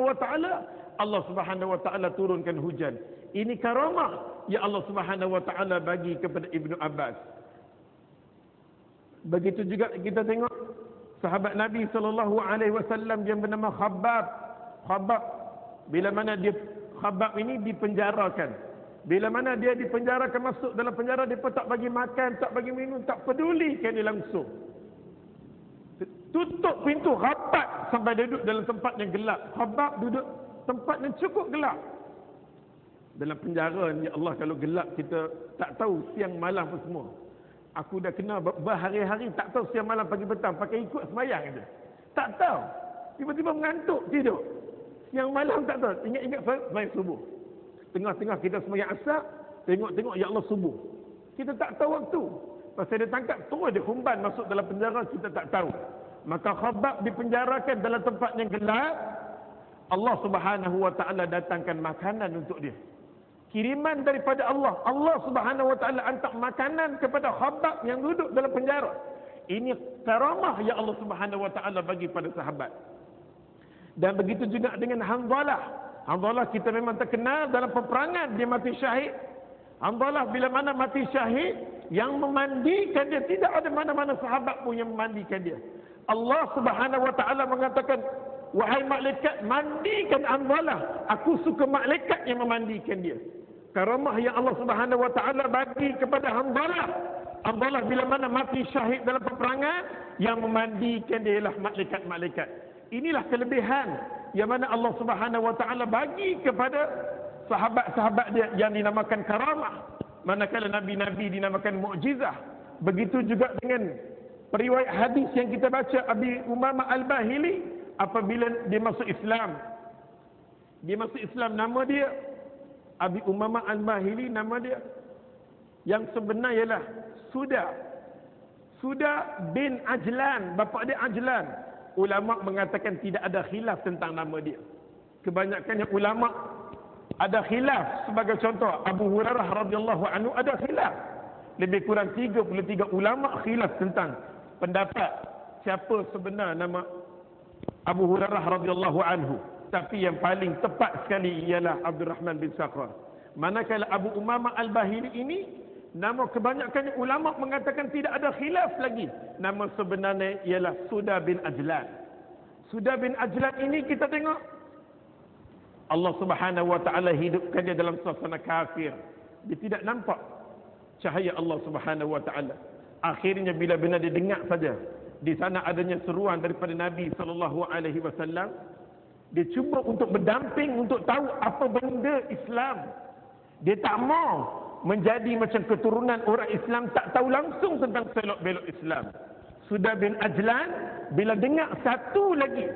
Subhanahu wa taala, Allah Subhanahu wa taala turunkan hujan. Ini karamah yang Allah Subhanahu wa taala bagi kepada Ibnu Abbas. Begitu juga kita tengok sahabat Nabi sallallahu alaihi wasallam yang bernama Khabbab. Khabbab bila mana dia Khabbab ini dipenjarakan. Bila mana dia dipenjarakan, masuk dalam penjara, dia pun tak bagi makan, tak bagi minum, tak pedulikan dia langsung. Tutup pintu rapat sampai duduk dalam tempat yang gelap. Khabbab duduk tempat yang cukup gelap. Dalam penjara ni, ya Allah, kalau gelap kita tak tahu siang malam pun semua. Aku dah kena berhari-hari tak tahu siang malam pagi petang, pakai ikut sembahyang je. Tak tahu. Tiba-tiba mengantuk tidur. Siang malam tak tahu. Ingat-ingat sembahyang subuh. Tengah-tengah kita sembahyang asar, tengok-tengok ya Allah subuh. Kita tak tahu waktu. Pasal dia tangkap terus dia humban masuk dalam penjara, kita tak tahu. Maka Khabbab dipenjarakan dalam tempat yang gelap. Allah Subhanahu wa taala datangkan makanan untuk dia. Kiriman daripada Allah. Allah Subhanahu wa taala hantar makanan kepada Khabbab yang duduk dalam penjara. Ini karamah yang Allah Subhanahu wa taala bagi pada sahabat. Dan begitu juga dengan Hanzalah. Hanzalah kita memang terkenal dalam peperangan, dia mati syahid. Hanzalah bila mana mati syahid, yang memandikan dia tidak ada mana-mana sahabat pun yang memandikan dia. Allah Subhanahu wa taala mengatakan, wahai malaikat, mandikan Hanzalah. Aku suka malaikat yang memandikan dia. Karamah yang Allah Subhanahu wa taala bagi kepada Hanzalah. Hanzalah bila mana mati syahid dalam peperangan, yang memandikan dia ialah malaikat-malaikat. Inilah kelebihan yang mana Allah Subhanahu wa taala bagi kepada sahabat-sahabat dia yang dinamakan karamah. Manakala nabi-nabi dinamakan mukjizah. Begitu juga dengan periwayat hadis yang kita baca, Abi Umamah Al-Bahili apabila dia masuk Islam. Dia masuk Islam, nama dia Abi Umamah Al-Bahili, nama dia yang sebenar ialah Suda bin Ajlan, bapa dia Ajlan. Ulama mengatakan tidak ada khilaf tentang nama dia. Kebanyakannya ulama ada khilaf. Sebagai contoh, Abu Hurairah radhiyallahu anhu ada khilaf. Lebih kurang 33 ulama khilaf tentang pendapat siapa sebenar nama Abu Hurairah radhiyallahu anhu. Tapi yang paling tepat sekali ialah Abdul Rahman bin Sakhar. Manakala Abu Umamah Al-Bahili ini, nama kebanyakan ulama mengatakan tidak ada khilaf lagi. Nama sebenarnya ialah Suda bin Ajlan. Suda bin Ajlan ini kita tengok Allah Subhanahu wa taala hidupkan dia dalam suasana kafir. Dia tidak nampak cahaya Allah Subhanahu wa taala. Akhirnya bila benar dia dengar saja di sana adanya seruan daripada Nabi sallallahu alaihi wasallam, dia cuba untuk berdamping untuk tahu apa benda Islam. Dia tak mau menjadi macam keturunan orang Islam tak tahu langsung tentang selok-belok Islam. Suda bin Ajlan bila dengar satu lagi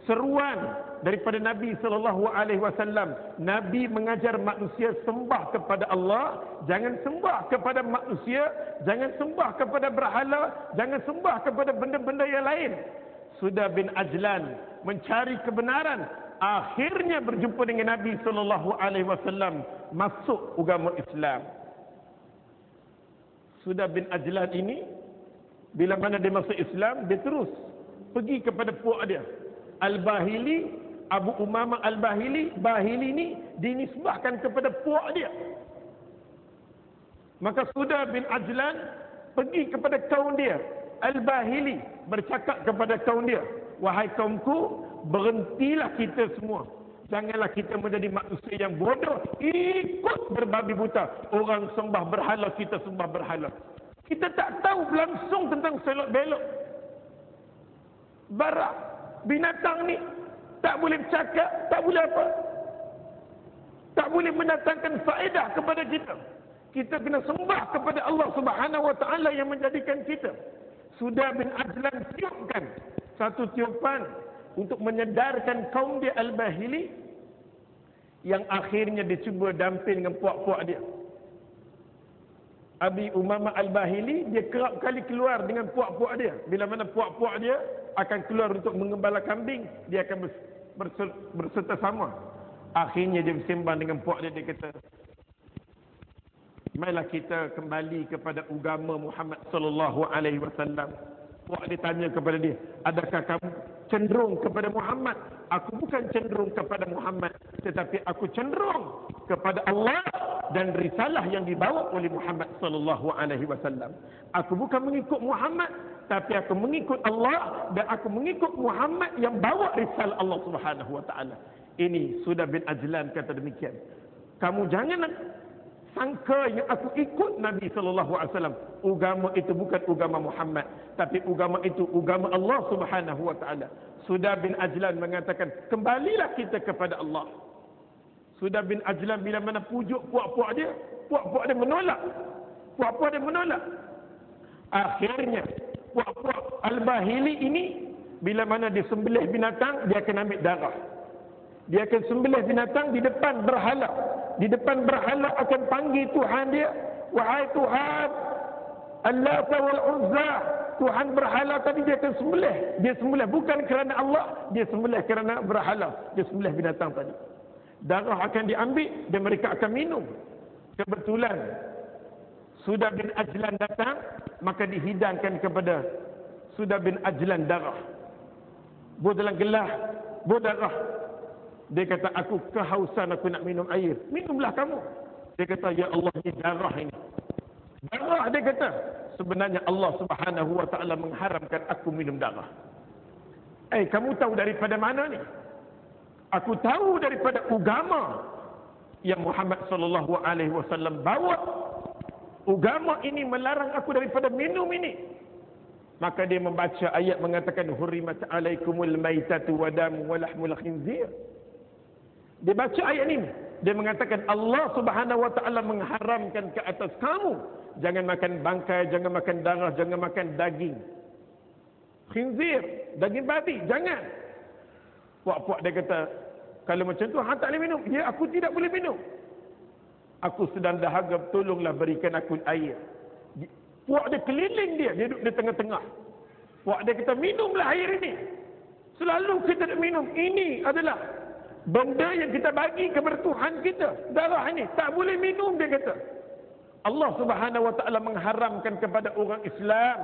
seruan daripada Nabi sallallahu alaihi wasallam, Nabi mengajar manusia sembah kepada Allah, jangan sembah kepada manusia, jangan sembah kepada berhala, jangan sembah kepada benda-benda yang lain. Suda bin Ajlan mencari kebenaran, akhirnya berjumpa dengan Nabi sallallahu alaihi wasallam, masuk agama Islam. Suda bin Ajlan ini bila mana dia masuk Islam, dia terus pergi kepada puak dia Al-Bahili, Abu Umamah Al-Bahili. Bahili ni dinisbahkan kepada puak dia. Maka Suda bin Ajlan pergi kepada kaum dia Al-Bahili, bercakap kepada kaum dia, wahai kaumku, berhentilah kita semua. Janganlah kita menjadi manusia yang bodoh, ikut berbabi buta. Orang sembah berhala, kita sembah berhala. Kita tak tahu langsung tentang selok-belok barak binatang ni. Tak boleh bercakap, tak boleh apa, tak boleh mendatangkan faedah kepada kita. Kita kena sembah kepada Allah Subhanahu wa taala yang menjadikan kita. Suda bin Ajlan tiupkan satu tiupan untuk menyedarkan kaum dia Al-Bahili, yang akhirnya dia cuba damping dengan puak-puak dia. Abi Umamah Al-Bahili, dia kerap kali keluar dengan puak-puak dia. Bila mana puak-puak dia akan keluar untuk mengembala kambing, dia akan berserta sama. Akhirnya dia bersembang dengan puak dia, dia kata, marilah kita kembali kepada agama Muhammad sallallahu alaihi wasallam. Puak dia tanya kepada dia, adakah kamu cenderung kepada Muhammad. Aku bukan cenderung kepada Muhammad, tetapi aku cenderung kepada Allah dan risalah yang dibawa oleh Muhammad sallallahu alaihi wasallam. Aku bukan mengikut Muhammad, tapi aku mengikut Allah dan aku mengikut Muhammad yang bawa risalah Allah Subhanahu wa taala. Ini Sudah bin Ajlan kata demikian. Kamu jangan sangka yang aku ikut Nabi sallallahu alaihi wasallam. Agama itu bukan agama Muhammad, tapi agama itu agama Allah Subhanahu wa taala. Sudah bin Ajlan mengatakan, kembalilah kita kepada Allah. Sudah bin Ajlan bila mana pujuk puak-puak dia menolak. Puak-puak dia menolak. Akhirnya puak-puak Al-Bahili ini bila mana dia sembelih binatang, dia akan ambil darah. Dia akan sembelih binatang di depan berhala. Di depan berhala akan panggil Tuhan dia, wahai Tuhan Al-Lat wal Uzza. Tuhan berhala tadi dia akan sembelih. Dia sembelih bukan kerana Allah, dia sembelih kerana berhala. Dia sembelih binatang tadi. Darah akan diambil dan mereka akan minum. Kebetulan Sudah bin Ajlan datang, maka dihidangkan kepada Sudah bin Ajlan darah. Buat dalam gelas, buat darah. Dia kata, aku kehausan, aku nak minum air. Minumlah kamu. Dia kata, ya Allah, ini darah ini. Darah, dia kata. Sebenarnya Allah Subhanahu wa taala mengharamkan aku minum darah. Kamu tahu daripada mana ni? Aku tahu daripada agama yang Muhammad sallallahu alaihi wasallam bawa. Agama ini melarang aku daripada minum ini. Maka dia membaca ayat mengatakan hurrimat alaikumul maitatu wa damu wa lahmul khinzir. Dia baca ayat ini. Dia mengatakan Allah Subhanahu wa taala mengharamkan ke atas kamu, jangan makan bangkai, jangan makan darah, jangan makan daging khinzir, daging babi, jangan. Puak-puak dia kata, kalau macam tu hang tak boleh minum. Ya, aku tidak boleh minum. Aku sedang dahaga, tolonglah berikan aku air. Puak dia keliling dia duduk di tengah-tengah. Puak dia kata, minumlah air ini. Selalu kita nak minum. Ini adalah benda yang kita bagi kepada Tuhan kita. Darah ini tak boleh minum, dia kata. Allah Subhanahu wa taala mengharamkan kepada orang Islam,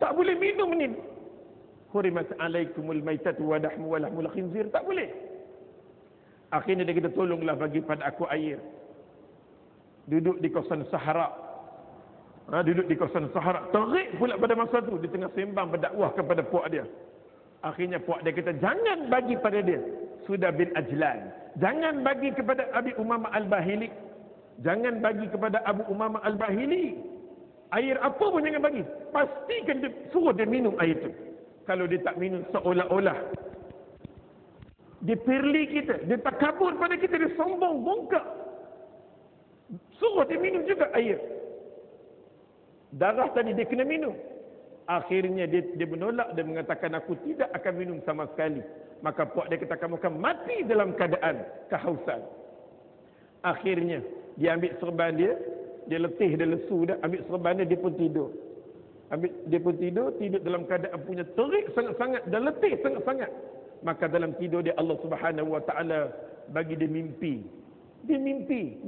tak boleh minum ini. Hurimat alaikumul maitatu wa lahmul khinzir, tak boleh. Akhirnya dia kata, tolonglah bagi pada aku air. Duduk di kawasan Sahara. Duduk di kawasan Sahara. Terik pula pada masa tu, di tengah sembang berdakwah kepada puak dia. Akhirnya puak dia kata, jangan bagi pada dia. Sudah bin Ajlan. Jangan bagi kepada Abi Umamah Al-Bahili. Jangan bagi kepada Abu Umamah Al-Bahili. Air apa pun jangan bagi. Pastikan dia, suruh dia minum air itu. Kalau dia tak minum, seolah-olah dia pirli kita, dia tak kabur pada kita, dia sombong, bongkak. Suruh dia minum juga air. Darah tadi dia kena minum. Akhirnya dia menolak dan mengatakan, aku tidak akan minum sama sekali. Maka puak dia kata, kamu akan mati dalam keadaan kehausan. Akhirnya dia ambil serban dia letih, dia lesu dah, ambil serban dia pun tidur. Dia pun tidur dalam keadaan punya terik sangat-sangat dan letih sangat-sangat. Maka dalam tidur dia Allah Subhanahu wa taala bagi dia mimpi. Dia mimpi.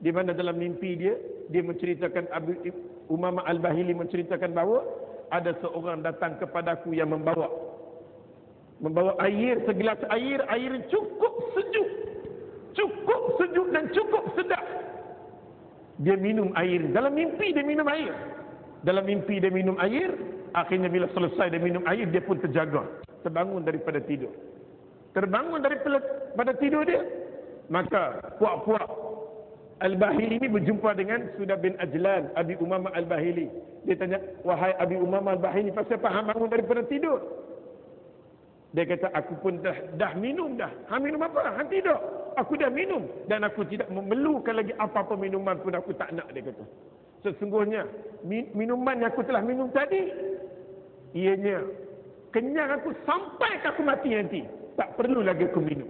Di mana dalam mimpi dia menceritakan, Abu Umamah Al-Bahili menceritakan bahawa ada seorang datang kepadaku yang membawa air, segelas air cukup sejuk dan cukup sedap. Dia minum air. Dalam mimpi dia minum air. Akhirnya bila selesai dia minum air, dia pun terjaga. Terbangun daripada tidur. Pada tidur dia. Maka puak-puak Al-Bahili ini berjumpa dengan Sudah bin Ajlan, Abi Umamah Al-Bahili. Dia tanya, wahai Abi Umamah Al-Bahili, pasal apa hang bangun daripada tidur? Dia kata, aku pun dah minum dah. Hang minum apa? Hang tidur. Aku dah minum. Dan aku tidak memerlukan lagi apa-apa minuman pun, aku tak nak, dia kata. Sesungguhnya, minuman yang aku telah minum tadi, ianya kenyang aku sampai aku mati nanti. Tak perlu lagi aku minum.